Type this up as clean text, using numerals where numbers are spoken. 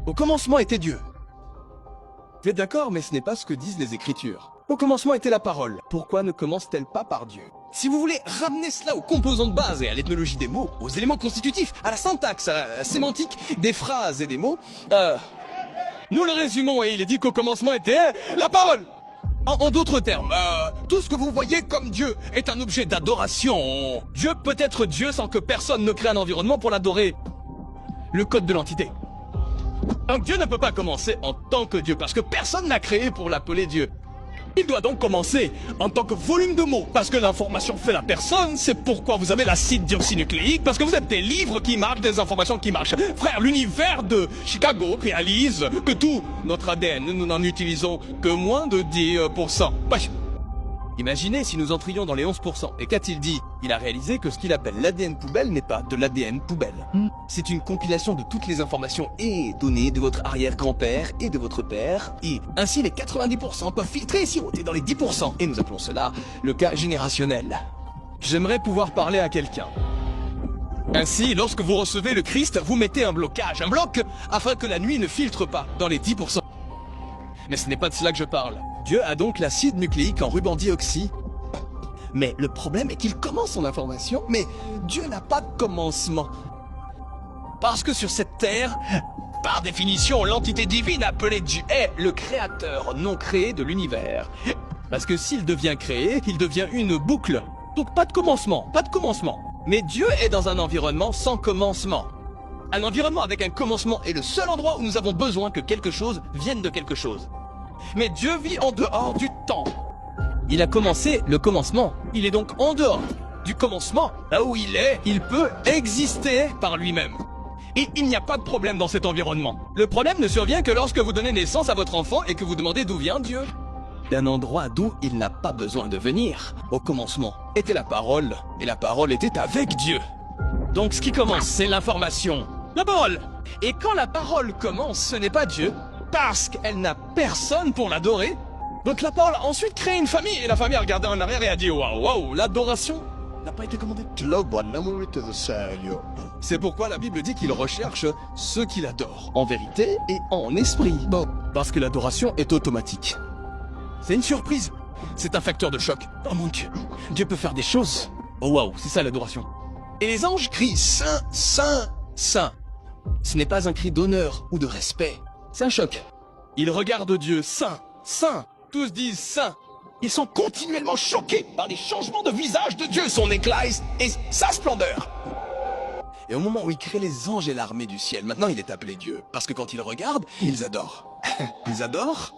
Au commencement était Dieu. Vous êtes d'accord, mais ce n'est pas ce que disent les Écritures. Au commencement était la parole. Pourquoi ne commence-t-elle pas par Dieu? Si vous voulez ramener cela aux composants de base et à l'ethnologie des mots, aux éléments constitutifs, à la syntaxe, à la sémantique des phrases et des mots, nous le résumons et il est dit qu'au commencement était la parole. En d'autres termes, tout ce que vous voyez comme Dieu est un objet d'adoration. Dieu peut être Dieu sans que personne ne crée un environnement pour l'adorer. Le code de l'entité. Donc Dieu ne peut pas commencer en tant que Dieu, parce que personne n'a créé pour l'appeler Dieu. Il doit donc commencer en tant que volume de mots, parce que l'information fait la personne, c'est pourquoi vous avez l'acide dioxynucléique, parce que vous êtes des livres qui marquent des informations qui marchent. Frère, l'univers de Chicago réalise que tout notre ADN, nous n'en utilisons que moins de 10%. Wesh. Imaginez si nous entrions dans les 11%. Et qu'a-t-il dit? Il a réalisé que ce qu'il appelle l'ADN poubelle n'est pas de l'ADN poubelle. C'est une compilation de toutes les informations et données de votre arrière-grand-père et de votre père. Et ainsi les 90% peuvent filtrer et siroter dans les 10%. Et nous appelons cela le cas générationnel. J'aimerais pouvoir parler à quelqu'un. Ainsi, lorsque vous recevez le Christ, vous mettez un blocage, un bloc, afin que la nuit ne filtre pas dans les 10%. Mais ce n'est pas de cela que je parle. Dieu a donc l'acide nucléique en ruban dioxy. Mais le problème est qu'il commence son information, mais Dieu n'a pas de commencement. Parce que sur cette terre, par définition, l'entité divine appelée Dieu est le créateur non créé de l'univers. Parce que s'il devient créé, il devient une boucle. Donc pas de commencement, pas de commencement. Mais Dieu est dans un environnement sans commencement. Un environnement avec un commencement est le seul endroit où nous avons besoin que quelque chose vienne de quelque chose. Mais Dieu vit en dehors du temps. Il a commencé le commencement. Il est donc en dehors du commencement. Là où il est, il peut exister par lui-même. Et il n'y a pas de problème dans cet environnement. Le problème ne survient que lorsque vous donnez naissance à votre enfant et que vous demandez d'où vient Dieu. D'un endroit d'où il n'a pas besoin de venir. Au commencement était la parole, et la parole était avec Dieu. Donc ce qui commence, c'est l'information. La parole. Et quand la parole commence, ce n'est pas Dieu, parce qu'elle n'a personne pour l'adorer. Donc la parole a ensuite créé une famille, et la famille a regardé en arrière et a dit waouh, waouh, l'adoration n'a pas été commandée. C'est pourquoi la Bible dit qu'il recherche ceux qui l'adorent, en vérité et en esprit. Bon, parce que l'adoration est automatique. C'est une surprise. C'est un facteur de choc. Oh mon Dieu, Dieu peut faire des choses. Oh waouh, c'est ça l'adoration. Et les anges crient Saint, Saint, Saint. Ce n'est pas un cri d'honneur ou de respect. C'est un choc. Ils regardent Dieu, Saint, Saint. Tous disent Saint. Ils sont continuellement choqués par les changements de visage de Dieu, son éclat et sa splendeur. Et au moment où il crée les anges et l'armée du ciel, maintenant il est appelé Dieu. Parce que quand ils regardent, ils adorent. Ils adorent